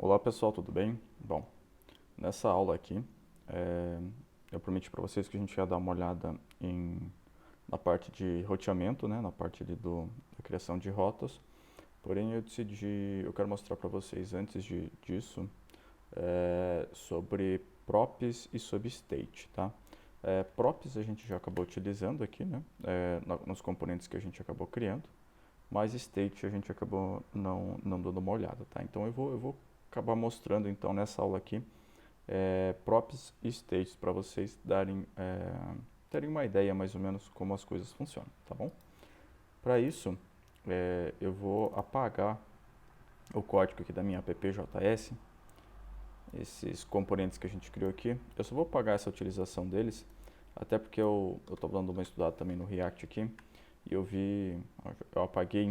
Olá pessoal, tudo bem? Bom, nessa aula aqui, eu prometi para vocês que a gente ia dar uma olhada na parte de roteamento, né, na parte da criação de rotas. Porém, eu quero mostrar para vocês disso sobre props e substate, tá? Props a gente já acabou utilizando aqui, né, nos componentes que a gente acabou criando, mas state a gente acabou não dando uma olhada, tá? Então eu vou acabar mostrando então nessa aula aqui props e states para vocês terem uma ideia mais ou menos como as coisas funcionam, tá bom? Para isso, eu vou apagar o código aqui da minha app.js, esses componentes que a gente criou aqui. Eu só vou apagar essa utilização deles, até porque eu estou dando uma estudada também no React aqui, e eu apaguei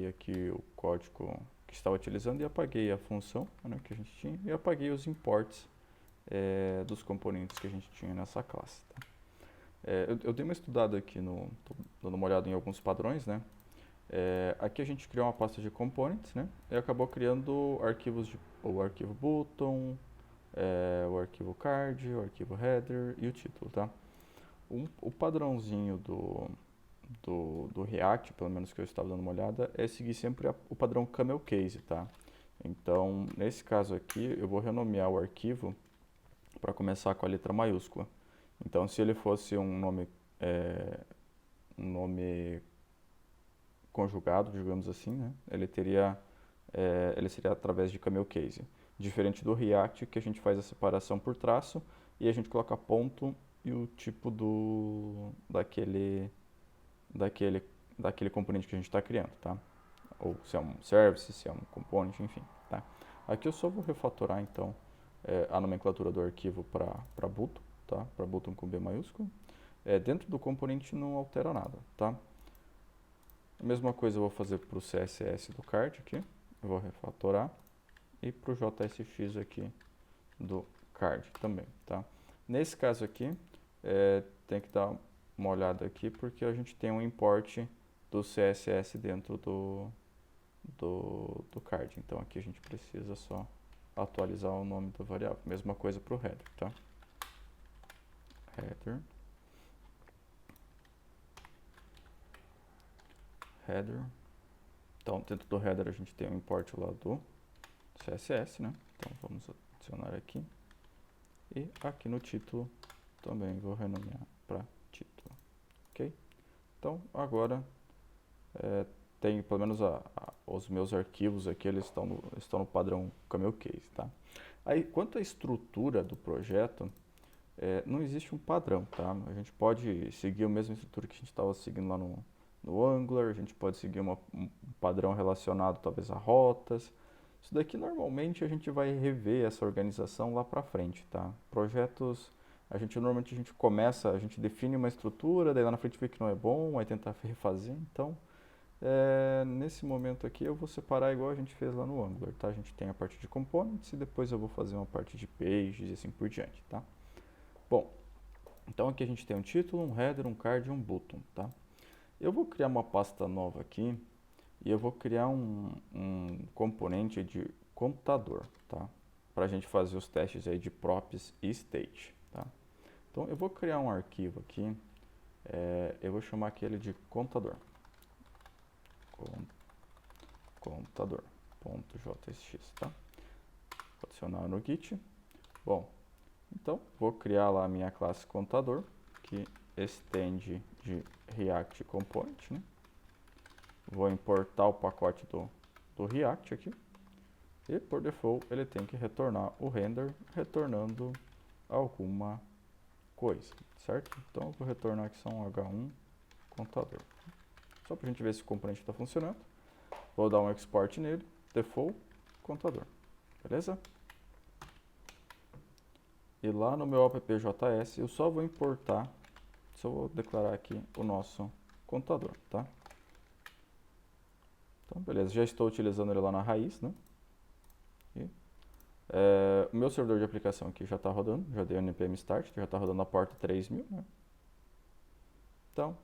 aqui o código que estava utilizando e apaguei a função, né, que a gente tinha, e apaguei os imports dos componentes que a gente tinha nessa classe. Tá? Eu dei uma estudada aqui, tô dando uma olhada em alguns padrões, né? Aqui a gente criou uma pasta de components, né? E acabou criando o arquivo button, o arquivo card, o arquivo header e o título, tá? O padrãozinho do React, pelo menos que eu estava dando uma olhada, é seguir sempre o padrão camel case, tá? Então, nesse caso aqui, eu vou renomear o arquivo para começar com a letra maiúscula. Então, se ele fosse um nome conjugado, digamos assim, né? Ele seria através de camel case. Diferente do React, que a gente faz a separação por traço e a gente coloca ponto e o tipo daquele componente que a gente está criando, tá? Ou se é um service, se é um component, enfim, tá? Aqui eu só vou refatorar, então, a nomenclatura do arquivo para button, tá? Para button com B maiúsculo. Dentro do componente não altera nada, tá? A mesma coisa eu vou fazer para o CSS do card aqui, eu vou refatorar, e para o JSX aqui do card também, tá? Nesse caso aqui, tem que dar uma olhada aqui, porque a gente tem um import do CSS dentro do card, então aqui a gente precisa só atualizar o nome da variável. Mesma coisa para o header, tá? Header. Então, dentro do header a gente tem o import lá do CSS, né? Então, vamos adicionar aqui. E aqui no título também vou renomear para título, ok? Então, agora tem pelo menos os meus arquivos aqui, eles estão no padrão camel case, tá? Aí, quanto à estrutura do projeto, não existe um padrão, tá? A gente pode seguir a mesma estrutura que a gente estava seguindo lá no Angular, a gente pode seguir um padrão relacionado talvez a rotas. Isso daqui normalmente a gente vai rever essa organização lá para frente, tá? Projetos, normalmente a gente começa, a gente define uma estrutura, daí lá na frente vê que não é bom, aí tenta refazer. Então, nesse momento aqui eu vou separar igual a gente fez lá no Angular, tá? A gente tem a parte de components e depois eu vou fazer uma parte de pages e assim por diante, tá? Bom, então aqui a gente tem um título, um header, um card e um button, tá? Eu vou criar uma pasta nova aqui e eu vou criar um componente de computador, tá? Para a gente fazer os testes aí de props e state, tá? Então eu vou criar um arquivo aqui, eu vou chamar aquele de computador, computador.js, tá? Vou adicionar no Git. Bom, então vou criar lá a minha classe computador, que estende de React Component, né? Vou importar o pacote do React aqui. E por default ele tem que retornar o render retornando alguma coisa, certo? Então eu vou retornar aqui só um H1 computador. Só para a gente ver se o componente está funcionando. Vou dar um export nele, default computador, beleza? E lá no meu app.js eu só vou importar, só vou declarar aqui o nosso computador, tá? Então beleza, já estou utilizando ele lá na raiz, né? E o meu servidor de aplicação aqui já está rodando, já dei o npm start, já está rodando a porta 3000, né? Então,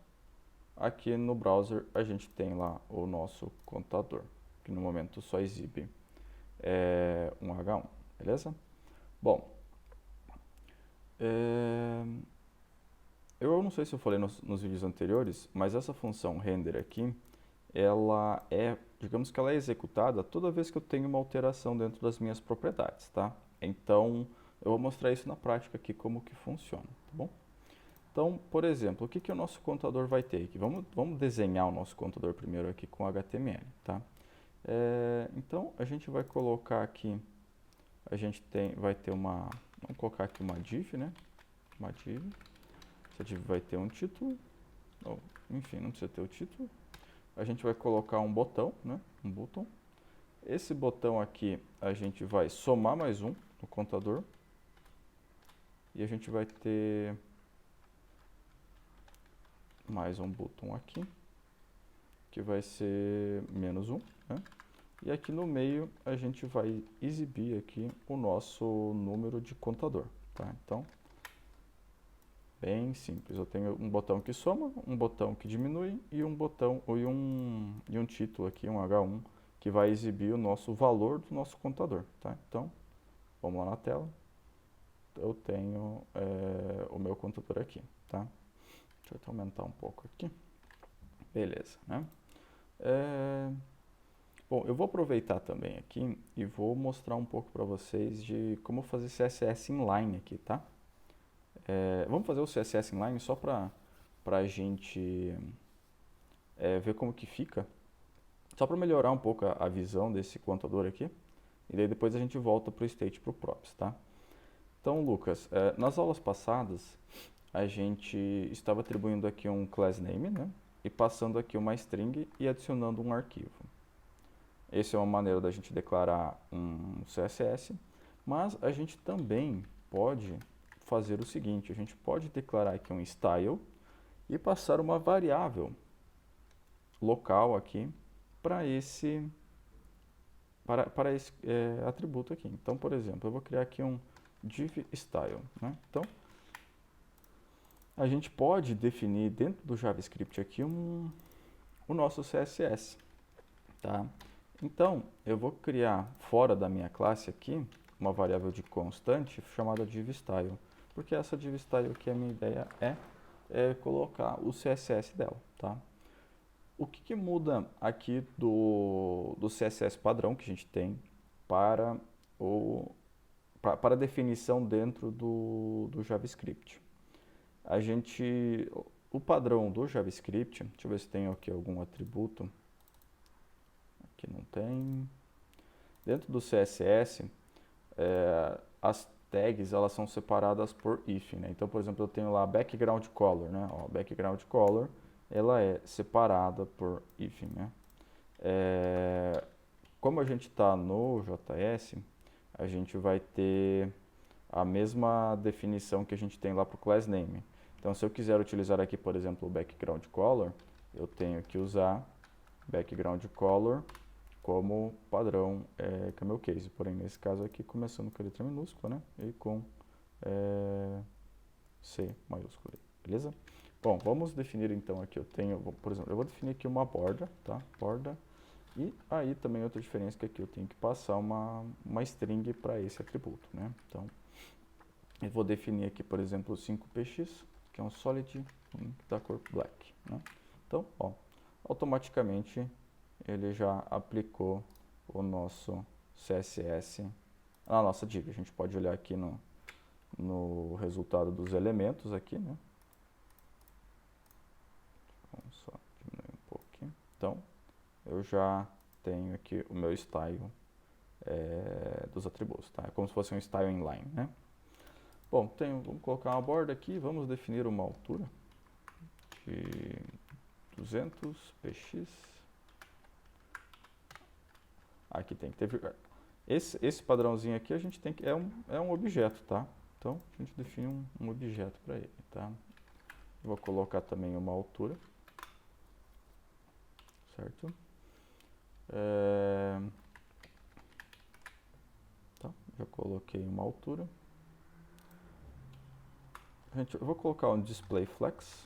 aqui no browser a gente tem lá o nosso computador, que no momento só exibe um H1, beleza? Bom, eu não sei se eu falei nos vídeos anteriores, mas essa função render aqui, ela digamos que ela é executada toda vez que eu tenho uma alteração dentro das minhas propriedades, tá? Então, eu vou mostrar isso na prática aqui, como que funciona, tá bom? Então, por exemplo, o que o nosso contador vai ter aqui? Vamos desenhar o nosso contador primeiro aqui com HTML, tá? Então, a gente vai colocar aqui, vai ter vamos colocar aqui uma div, né? Uma div. Essa div vai ter um título, enfim, não precisa ter o título. A gente vai colocar um botão, né? Um botão. Esse botão aqui, a gente vai somar mais um no contador. E a gente vai ter mais um botão aqui, que vai ser -1, né? E aqui no meio a gente vai exibir aqui o nosso número de contador, tá? Então, bem simples. Eu tenho um botão que soma, um botão que diminui e um botão e um título aqui, um H1, que vai exibir o nosso valor do nosso contador, tá? Então, vamos lá na tela. Eu tenho o meu contador aqui, tá? Deixa eu até aumentar um pouco aqui. Beleza, né? Bom, eu vou aproveitar também aqui e vou mostrar um pouco para vocês de como fazer CSS inline aqui, tá? Vamos fazer o CSS inline só para a gente ver como que fica, só para melhorar um pouco a visão desse contador aqui, e daí depois a gente volta para o state, para o props, tá? Então, Lucas, nas aulas passadas a gente estava atribuindo aqui um class name, né? E passando aqui uma string e adicionando um arquivo. Essa é uma maneira da gente declarar um CSS, mas a gente também pode fazer o seguinte, a gente pode declarar aqui um style e passar uma variável local aqui para esse atributo aqui. Então, por exemplo, eu vou criar aqui um div style, né? Então, a gente pode definir dentro do JavaScript aqui o nosso CSS, tá? Então, eu vou criar fora da minha classe aqui uma variável de constante chamada divStyle, porque essa divStyle aqui, a minha ideia é colocar o CSS dela, tá? O que muda aqui do CSS padrão que a gente tem para a definição dentro do JavaScript? O padrão do JavaScript, deixa eu ver se tem aqui algum atributo. Aqui não tem. Dentro do CSS, as tags elas são separadas por if, né? Então, por exemplo, eu tenho lá background color, né? Ó, background color, ela é separada por if, né? Como a gente está no JS, a gente vai ter a mesma definição que a gente tem lá para o class name. Então, se eu quiser utilizar aqui, por exemplo, o background color, eu tenho que usar background color como padrão camel case. Porém, nesse caso aqui, começando com a letra minúscula, né? E com C maiúscula, beleza? Bom, vamos definir então aqui, por exemplo, eu vou definir aqui uma borda, tá? Borda. E aí também outra diferença que aqui eu tenho que passar uma string para esse atributo, né? Então, eu vou definir aqui, por exemplo, 5px, que é um solid da cor black, né? Então, ó, automaticamente ele já aplicou o nosso CSS na nossa div. A gente pode olhar aqui no resultado dos elementos aqui, né? Vamos só diminuir um pouquinho. Então, eu já tenho aqui o meu style dos atributos, tá? É como se fosse um style inline, né? Bom, vamos colocar uma borda aqui, vamos definir uma altura de 200px. Aqui tem que ter... Esse padrãozinho aqui a gente tem que... É um objeto, tá? Então, a gente define um objeto para ele, tá? Vou colocar também uma altura. Certo? Tá, já coloquei uma altura. Eu vou colocar um display flex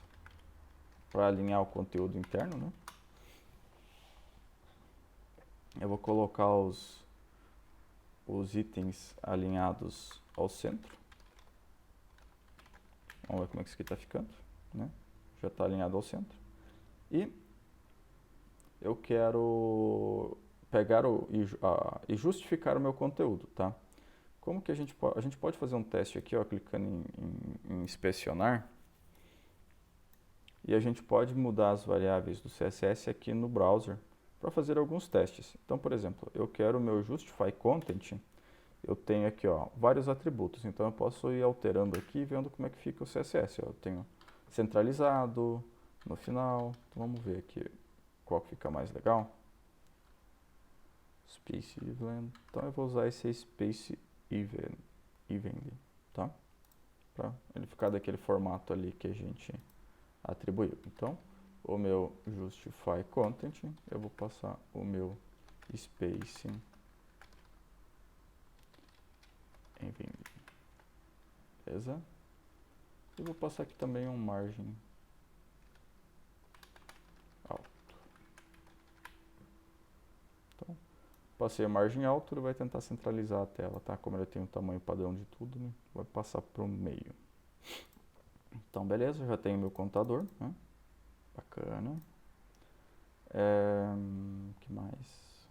para alinhar o conteúdo interno, né? Eu vou colocar os itens alinhados ao centro. Vamos ver como é que isso aqui está ficando, né? Já está alinhado ao centro. E eu quero pegar e justificar o meu conteúdo, tá? Como que a gente pode fazer um teste aqui, ó, clicando em inspecionar, e a gente pode mudar as variáveis do CSS aqui no browser para fazer alguns testes. Então, por exemplo, eu quero o meu justify content, eu tenho aqui, ó, vários atributos, então eu posso ir alterando aqui e vendo como é que fica o CSS. Ó. Eu tenho centralizado no final, então vamos ver aqui qual que fica mais legal. Space Even, então eu vou usar esse Space Evenly, tá? Para ele ficar daquele formato ali que a gente atribuiu. Então, o meu justify content, eu vou passar o meu space evenly, beleza? Eu vou passar aqui também um margem alto. Então, passei a margem alta, ele vai tentar centralizar a tela, tá? Como ele tem o tamanho padrão de tudo, né? Vai passar para o meio. Então, beleza, já tenho meu contador, né? Bacana. Que mais?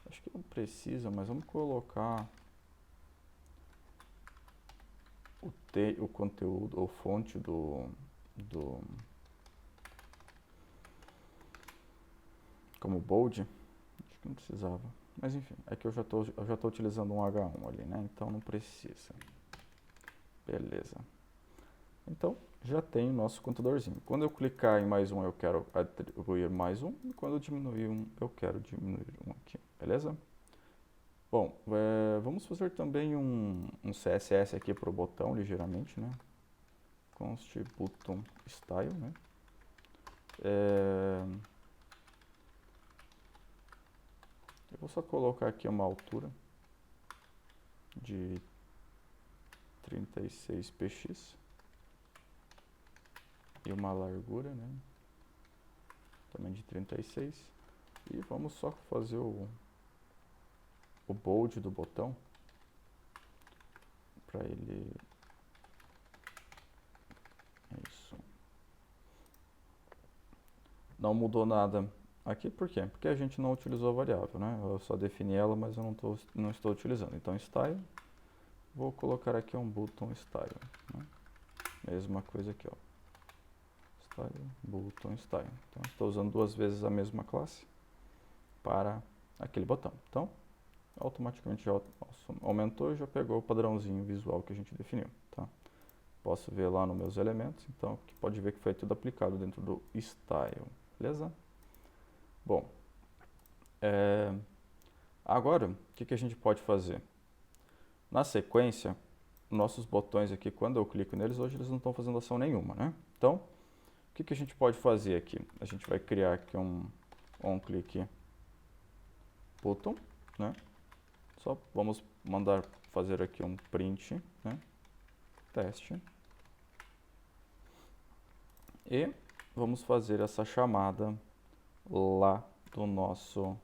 Acho que não precisa, mas vamos colocar o conteúdo, ou fonte como bold. Acho que não precisava. Mas enfim, é que eu já tô utilizando um H1 ali, né? Então não precisa. Beleza. Então, já tem o nosso contadorzinho. Quando eu clicar em mais um, eu quero atribuir mais um. E quando eu diminuir um, eu quero diminuir um aqui. Beleza? Bom, vamos fazer também um CSS aqui para o botão, ligeiramente, né? Const button style, né? Eu vou só colocar aqui uma altura de 36 px e uma largura, né? Também de 36. E vamos só fazer o bold do botão para ele. Isso. Não mudou nada aqui, por quê? Porque a gente não utilizou a variável, né? Eu só defini ela, mas eu não estou utilizando. Então, style, vou colocar aqui um button style, né? Mesma coisa aqui, ó. Style, button style. Então, estou usando duas vezes a mesma classe para aquele botão. Então, automaticamente já aumentou e já pegou o padrãozinho visual que a gente definiu, tá? Posso ver lá nos meus elementos, então aqui pode ver que foi tudo aplicado dentro do style, beleza? Bom, agora o que a gente pode fazer? Na sequência, nossos botões aqui, quando eu clico neles, hoje eles não estão fazendo ação nenhuma, né? Então, o que a gente pode fazer aqui? A gente vai criar aqui um on-click button, né? Só vamos mandar fazer aqui um print, né? Teste. E vamos fazer essa chamada lá do nosso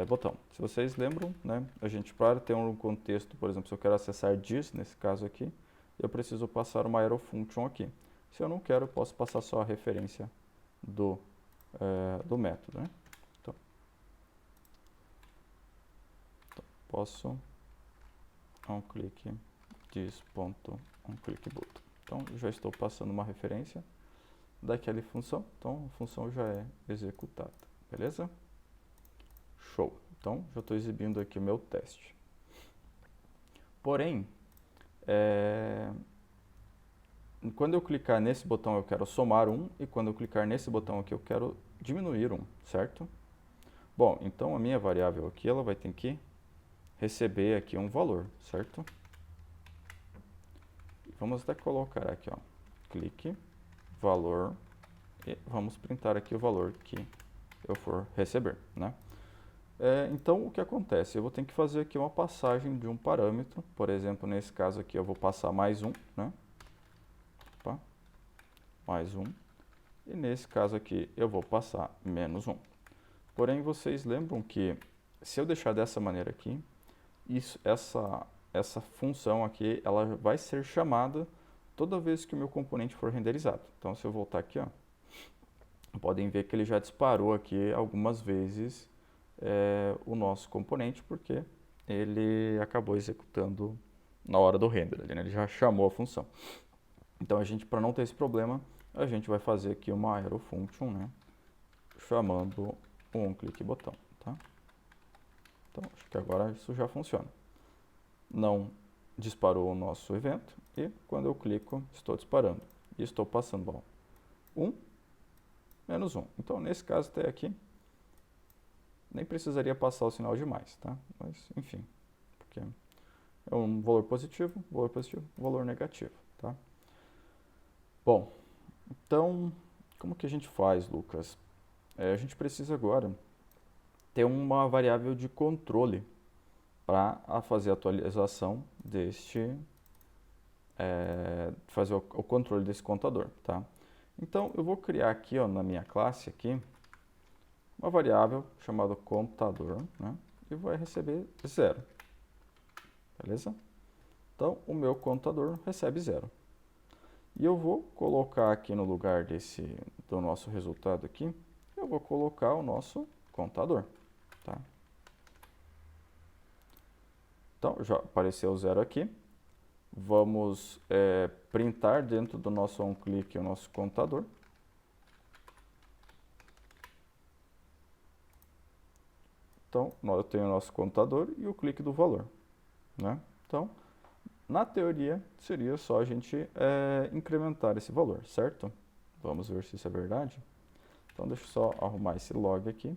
botão. Se vocês lembram, né, a gente para ter um contexto, por exemplo, se eu quero acessar diz, nesse caso aqui, eu preciso passar uma arrow function aqui. Se eu não quero, eu posso passar só a referência do método, né? Então posso onClick diz.onClickButton. Então, eu já estou passando uma referência daquela função, então a função já é executada, beleza? Show! Então, já estou exibindo aqui o meu teste. Porém, quando eu clicar nesse botão eu quero somar 1, e quando eu clicar nesse botão aqui eu quero diminuir 1, certo? Bom, então a minha variável aqui, ela vai ter que receber aqui um valor, certo? Vamos até colocar aqui, ó, clique, valor, e vamos printar aqui o valor que eu for receber, né? Então, o que acontece? Eu vou ter que fazer aqui uma passagem de um parâmetro, por exemplo, nesse caso aqui eu vou passar mais um, né? Opa, mais um, e nesse caso aqui eu vou passar menos um. Porém, vocês lembram que se eu deixar dessa maneira aqui, essa função aqui, ela vai ser chamada toda vez que o meu componente for renderizado. Então, se eu voltar aqui, ó, podem ver que ele já disparou aqui algumas vezes o nosso componente, porque ele acabou executando na hora do render, né? Ele já chamou a função. Então, a gente, para não ter esse problema, a gente vai fazer aqui uma arrow function, né, chamando o onClick botão, tá? Então, acho que agora isso já funciona. Não disparou o nosso evento e quando eu clico, estou disparando. E estou passando, ó, 1, menos 1. Então, nesse caso até aqui, nem precisaria passar o sinal de mais, tá? Mas, enfim, porque é um valor positivo, valor negativo, tá? Bom, então, como que a gente faz, Lucas? A gente precisa agora ter uma variável de controle para fazer a atualização fazer o controle desse contador, tá? Então, eu vou criar aqui, ó, na minha classe aqui, uma variável chamada contador, né? E vai receber 0, beleza? Então, o meu contador recebe 0. E eu vou colocar aqui no lugar do nosso resultado aqui, eu vou colocar o nosso contador, tá? Então, já apareceu o 0 aqui. Vamos printar dentro do nosso onClick o nosso contador. Então, eu tenho o nosso contador e o clique do valor, né? Então, na teoria, seria só a gente incrementar esse valor, certo? Vamos ver se isso é verdade. Então, deixa eu só arrumar esse log aqui.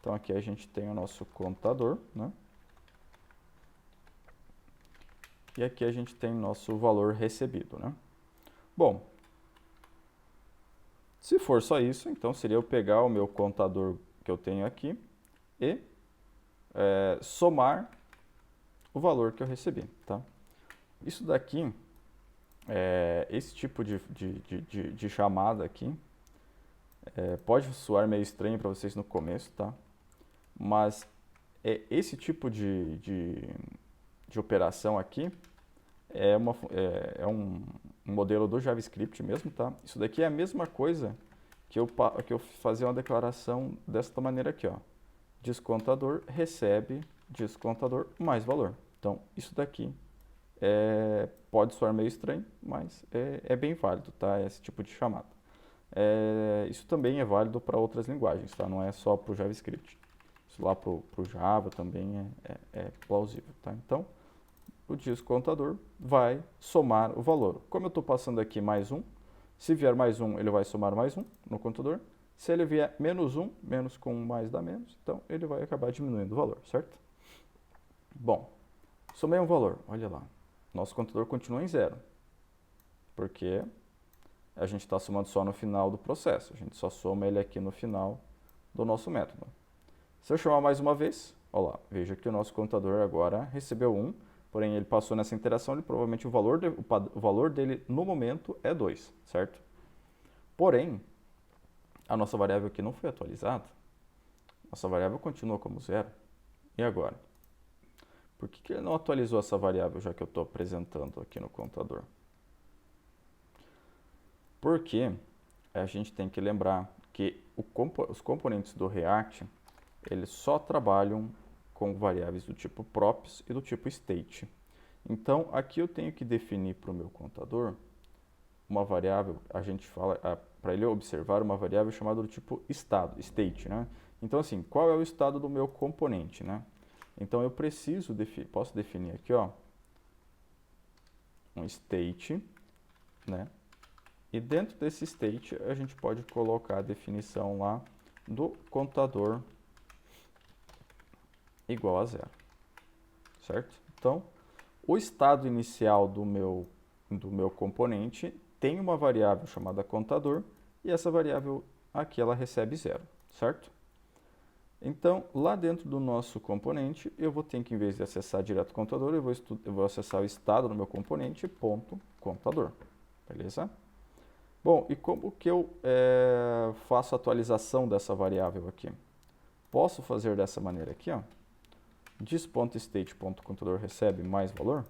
Então, aqui a gente tem o nosso contador, né? E aqui a gente tem nosso valor recebido, né? Bom, se for só isso, então seria eu pegar o meu contador que eu tenho aqui e somar o valor que eu recebi, tá? Isso daqui, esse tipo de chamada aqui, pode soar meio estranho para vocês no começo, tá? Mas esse tipo de operação aqui é um modelo do JavaScript mesmo, tá? Isso daqui é a mesma coisa que eu fazer uma declaração desta maneira aqui, ó. Descontador recebe descontador mais valor. Então, isso daqui pode soar meio estranho, mas é bem válido, tá? Esse tipo de chamada. Isso também é válido para outras linguagens, tá? Não é só para o JavaScript. Isso lá para o Java também é plausível, tá? Então, o descontador vai somar o valor. Como eu estou passando aqui mais 1, se vier mais 1, ele vai somar mais 1 no contador. Se ele vier menos 1, menos com mais dá menos, então ele vai acabar diminuindo o valor, certo? Bom, somei um valor, olha lá. Nosso contador continua em 0, porque a gente está somando só no final do processo. A gente só soma ele aqui no final do nosso método. Se eu chamar mais uma vez, olha lá, veja que o nosso contador agora recebeu 1, porém ele passou nessa interação, provavelmente o valor dele no momento é 2, certo? Porém, a nossa variável aqui não foi atualizada, nossa variável continua como 0. E agora? Por que ele não atualizou essa variável, já que eu estou apresentando aqui no contador? Porque a gente tem que lembrar que os componentes do React, eles só trabalham com variáveis do tipo props e do tipo state. Então, aqui eu tenho que definir para o meu contador uma variável, a gente fala, para ele observar uma variável chamada do tipo estado, state, né? Então, assim, qual é o estado do meu componente, né? Então, eu posso definir aqui, ó, um state, né? E dentro desse state, a gente pode colocar a definição lá do contador igual a 0, certo? Então, o estado inicial do meu componente tem uma variável chamada contador e essa variável aqui ela recebe 0, certo? Então, lá dentro do nosso componente, eu vou ter que, em vez de acessar direto o contador, eu vou acessar o estado do meu componente, ponto contador, beleza? Bom, e como que eu faço a atualização dessa variável aqui? Posso fazer dessa maneira aqui, ó. dis.state.contador recebe mais valor?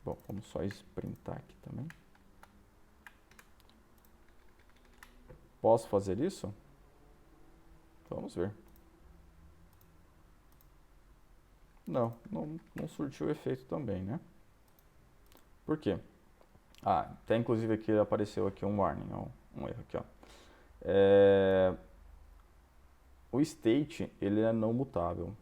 Bom, vamos só sprintar aqui também. Posso fazer isso? Vamos ver. Não surtiu efeito também, né? Por quê? Até inclusive aqui apareceu aqui um warning, ó, um erro aqui, ó. O state, ele é não mutável.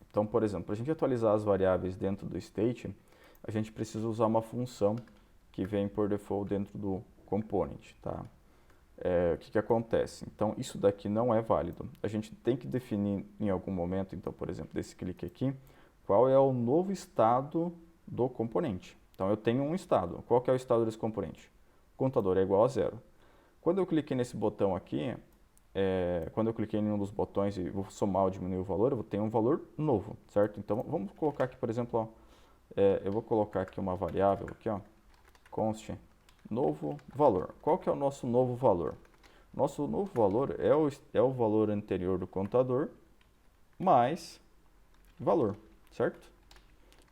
Então, por exemplo, para a gente atualizar as variáveis dentro do state, a gente precisa usar uma função que vem por default dentro do component, tá? O que acontece? Então, isso daqui não é válido. A gente tem que definir em algum momento, então, por exemplo, desse clique aqui, qual é o novo estado do componente. Então, eu tenho um estado. Qual que é o estado desse componente? O contador é igual a 0. Quando eu cliquei nesse botão aqui, quando eu cliquei em um dos botões e vou somar ou diminuir o valor, eu vou ter um valor novo, certo? Então, vamos colocar aqui, por exemplo, ó, eu vou colocar aqui uma variável, aqui, ó, const novo valor. Qual que é o nosso novo valor? Nosso novo valor é o valor anterior do contador mais valor, certo?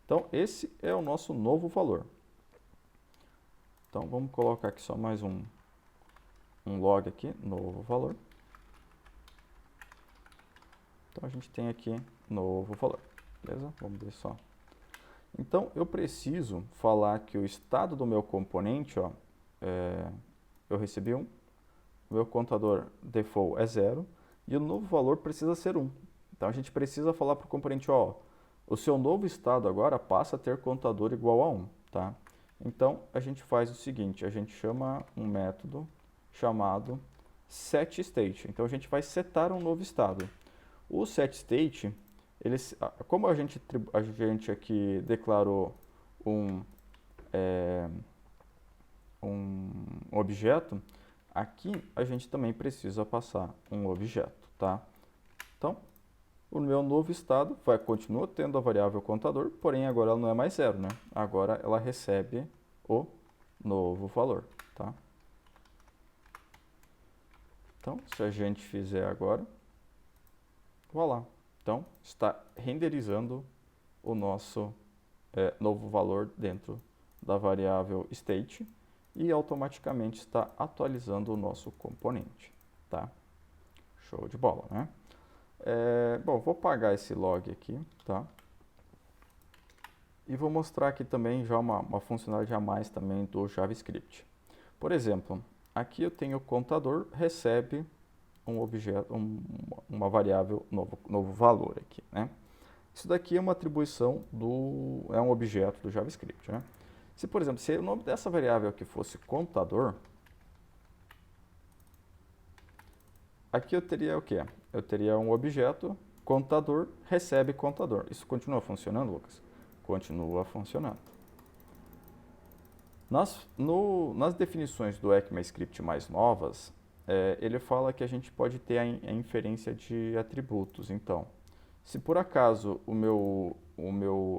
Então, esse é o nosso novo valor. Então, vamos colocar aqui só mais um log aqui, novo valor. Então, a gente tem aqui novo valor, beleza? Vamos ver só. Então, eu preciso falar que o estado do meu componente, ó, eu recebi 1, meu contador default é 0, e o novo valor precisa ser 1. Então, a gente precisa falar para o componente, ó, o seu novo estado agora passa a ter contador igual a 1, tá? Então, a gente faz o seguinte, a gente chama um método chamado setState. Então, a gente vai setar um novo estado. O setState, como a gente aqui declarou um objeto, aqui a gente também precisa passar um objeto, tá? Então, o meu novo estado continua tendo a variável contador, porém agora ela não é mais 0, né? Agora ela recebe o novo valor, tá? Então, se a gente fizer agora, voilà. Então, está renderizando o nosso novo valor dentro da variável state e automaticamente está atualizando o nosso componente, tá? Show de bola, né? Bom, vou apagar esse log aqui, tá? E vou mostrar aqui também já uma funcionalidade a mais também do JavaScript. Por exemplo, aqui eu tenho o contador recebe um objeto, uma variável novo valor aqui, né? Isso daqui é uma atribuição é um objeto do JavaScript, né? Se, por exemplo, se o nome dessa variável aqui fosse contador, aqui eu teria o quê? Eu teria um objeto, contador, recebe contador. Isso continua funcionando, Lucas? Continua funcionando. Nas definições do ECMAScript mais novas, ele fala que a gente pode ter a inferência de atributos. Então, se por acaso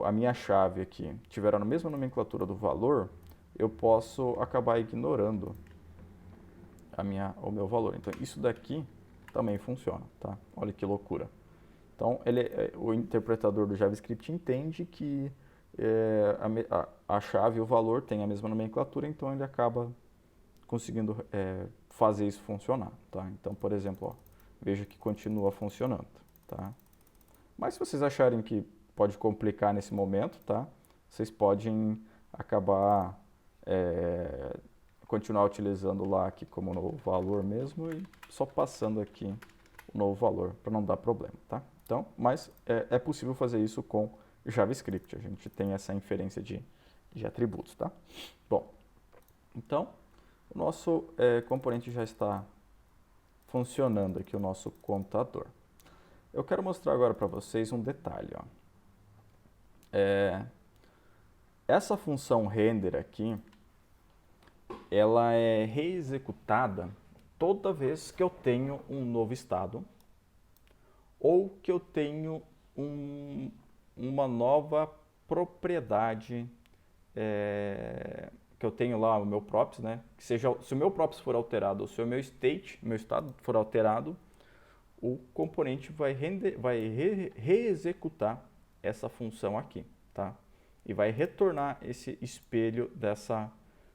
a minha chave aqui tiver a mesma nomenclatura do valor, eu posso acabar ignorando o meu valor. Então, isso daqui também funciona, tá? Olha que loucura. Então, o interpretador do JavaScript entende que a chave e o valor têm a mesma nomenclatura, então ele acaba conseguindo fazer isso funcionar, tá? Então, por exemplo, ó, veja que continua funcionando, tá? Mas se vocês acharem que pode complicar nesse momento, tá? Vocês podem acabar continuar utilizando lá aqui como novo valor mesmo e só passando aqui o novo valor para não dar problema, tá? Então, mas é possível fazer isso com JavaScript. A gente tem essa inferência de atributos, tá? Bom, então o nosso componente já está funcionando aqui, o nosso contador. Eu quero mostrar agora para vocês um detalhe, ó. Essa função render aqui, ela é reexecutada toda vez que eu tenho um novo estado ou que eu tenho uma nova propriedade, que eu tenho lá o meu props, né? Que seja, se o meu props for alterado ou se o meu estado for alterado, o componente vai reexecutar essa função aqui, tá? E vai retornar esse espelho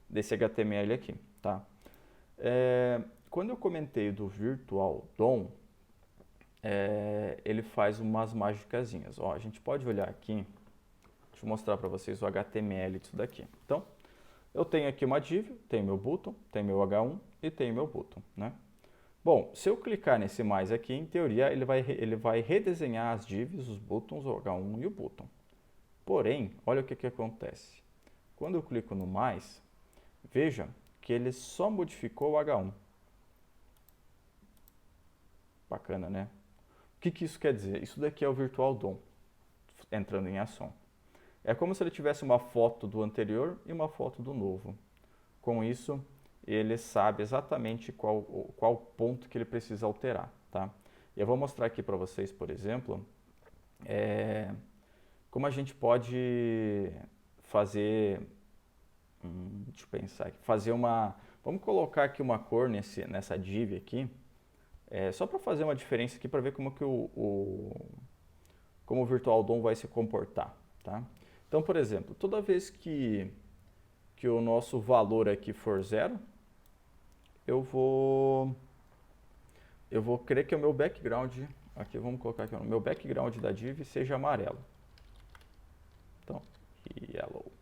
desse HTML aqui, tá? Quando eu comentei do Virtual DOM, ele faz umas magicazinhas. Ó, a gente pode olhar aqui, deixa eu mostrar para vocês o HTML disso daqui. Então, eu tenho aqui uma div, tem meu button, tem meu H1 e tem meu button, né? Bom, se eu clicar nesse mais aqui, em teoria ele vai redesenhar as divs, os buttons, o H1 e o button. Porém, olha o que acontece. Quando eu clico no mais, veja que ele só modificou o H1. Bacana, né? O que isso quer dizer? Isso daqui é o Virtual DOM entrando em ação. É como se ele tivesse uma foto do anterior e uma foto do novo. Com isso, ele sabe exatamente qual ponto que ele precisa alterar, tá? E eu vou mostrar aqui para vocês, por exemplo, como a gente pode fazer, deixa eu pensar aqui, vamos colocar aqui uma cor nessa div aqui, só para fazer uma diferença aqui, para ver como que como o Virtual DOM vai se comportar, tá? Então, por exemplo, toda vez que o nosso valor aqui for 0, eu vou querer que o meu background, aqui vamos colocar aqui, o meu background da div seja amarelo. Então, yellow.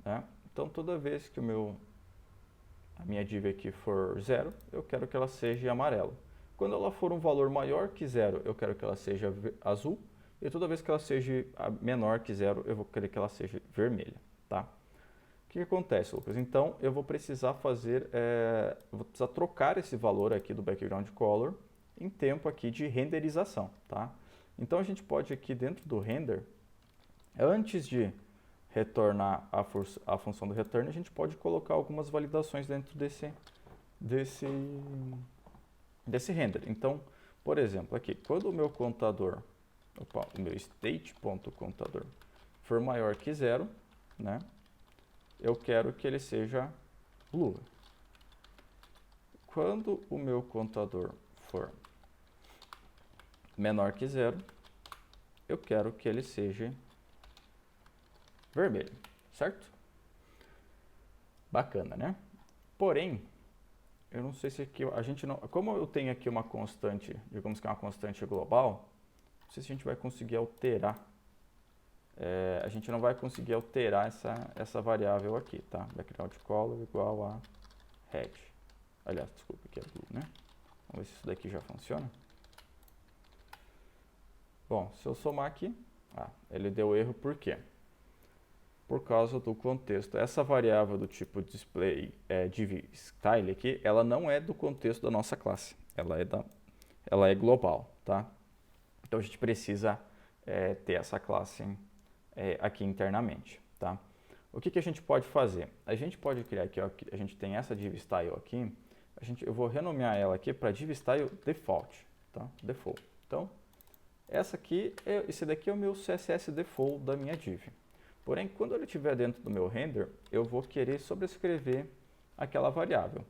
Né? Então, toda vez que a minha div aqui for 0, eu quero que ela seja amarela. Quando ela for um valor maior que 0, eu quero que ela seja azul. E toda vez que ela seja menor que 0, eu vou querer que ela seja vermelha, tá? O que acontece, Lucas? Então, eu vou precisar vou precisar trocar esse valor aqui do background color em tempo aqui de renderização, tá? Então, a gente pode aqui dentro do render, antes de retornar a função do return, a gente pode colocar algumas validações dentro desse render. Então, por exemplo, aqui, quando o meu contador, o meu state.contador for maior que 0, né, eu quero que ele seja lua. Quando o meu contador for menor que 0, eu quero que ele seja vermelho, certo? Bacana, né? Porém, eu não sei se aqui a gente não, como eu tenho aqui uma constante, digamos que é uma constante global, não sei se a gente vai conseguir alterar. A gente não vai conseguir alterar essa variável aqui, tá? Background color igual a red. Aliás, desculpa, aqui é blue, né? Vamos ver se isso daqui já funciona. Bom, se eu somar aqui, ele deu erro por quê? Por causa do contexto. Essa variável do tipo display div style aqui, ela não é do contexto da nossa classe. Ela é global, tá? Então a gente precisa ter essa classe aqui internamente, tá? O que a gente pode fazer? A gente pode criar aqui, ó, a gente tem essa div style aqui, eu vou renomear ela aqui para div style default, tá? Default. Então, esse daqui é o meu CSS default da minha div. Porém, quando ele estiver dentro do meu render, eu vou querer sobrescrever aquela variável.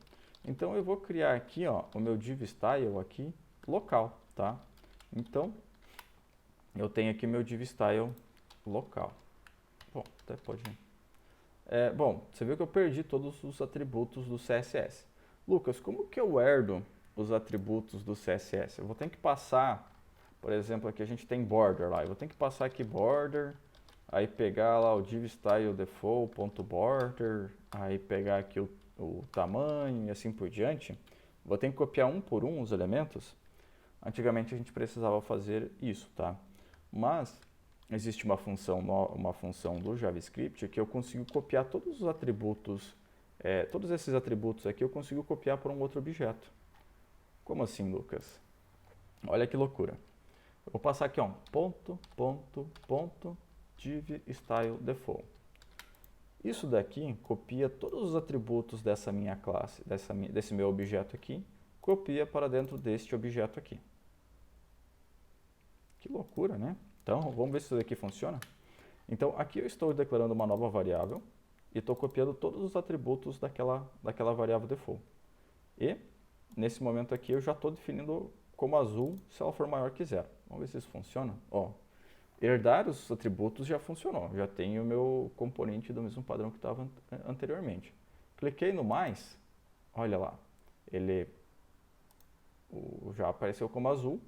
Então, eu vou criar aqui, ó, o meu div style aqui local, tá? Então, eu tenho aqui meu div style local. Bom, até pode... bom, você viu que eu perdi todos os atributos do CSS. Lucas, como que eu herdo os atributos do CSS? Eu vou ter que passar, por exemplo, aqui a gente tem border lá. Eu vou ter que passar aqui border, aí pegar lá o div style default.border, aí pegar aqui o tamanho e assim por diante. Vou ter que copiar um por um os elementos. Antigamente a gente precisava fazer isso, tá? Mas existe uma função do JavaScript que eu consigo copiar todos os atributos, todos esses atributos aqui eu consigo copiar para um outro objeto. Como assim, Lucas? Olha que loucura. Eu vou passar aqui, ó, div style default. Isso daqui copia todos os atributos dessa minha classe, desse meu objeto aqui, copia para dentro deste objeto aqui. Que loucura, né? Então, vamos ver se isso daqui funciona. Então, aqui eu estou declarando uma nova variável e estou copiando todos os atributos daquela variável default. E, nesse momento aqui, eu já estou definindo como azul se ela for maior que 0. Vamos ver se isso funciona. Ó, herdar os atributos já funcionou. Já tenho o meu componente do mesmo padrão que estava anteriormente. Cliquei no mais, olha lá, ele já apareceu como azul.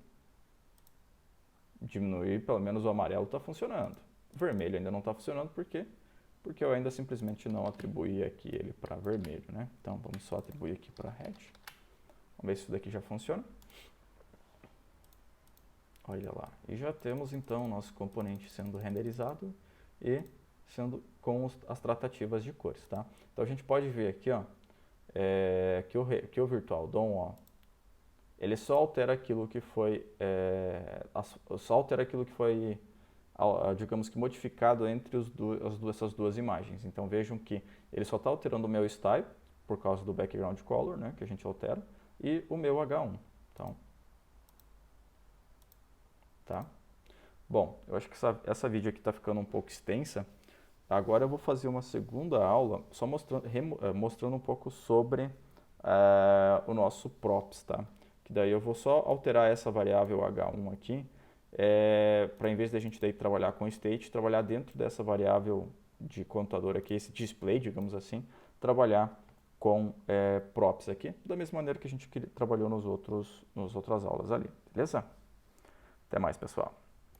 Diminuir, pelo menos o amarelo está funcionando. O vermelho ainda não está funcionando, por quê? Porque eu ainda simplesmente não atribuí aqui ele para vermelho, né? Então vamos só atribuir aqui para red. Vamos ver se isso daqui já funciona. Olha lá. E já temos então o nosso componente sendo renderizado e sendo com as tratativas de cores, tá? Então a gente pode ver aqui, ó, que o Virtual DOM, ó, ele só altera aquilo que foi, digamos que modificado entre essas duas imagens. Então vejam que ele só está alterando o meu style, por causa do background color, né, que a gente altera, e o meu H1. Então, tá? Bom, eu acho que essa vídeo aqui está ficando um pouco extensa. Agora eu vou fazer uma segunda aula, só mostrando um pouco sobre o nosso props, tá? Que daí eu vou só alterar essa variável h1 aqui, para em vez da gente daí trabalhar com state, trabalhar dentro dessa variável de contador aqui, esse display, digamos assim, trabalhar com props aqui, da mesma maneira que a gente trabalhou nas outras aulas ali, beleza? Até mais, pessoal.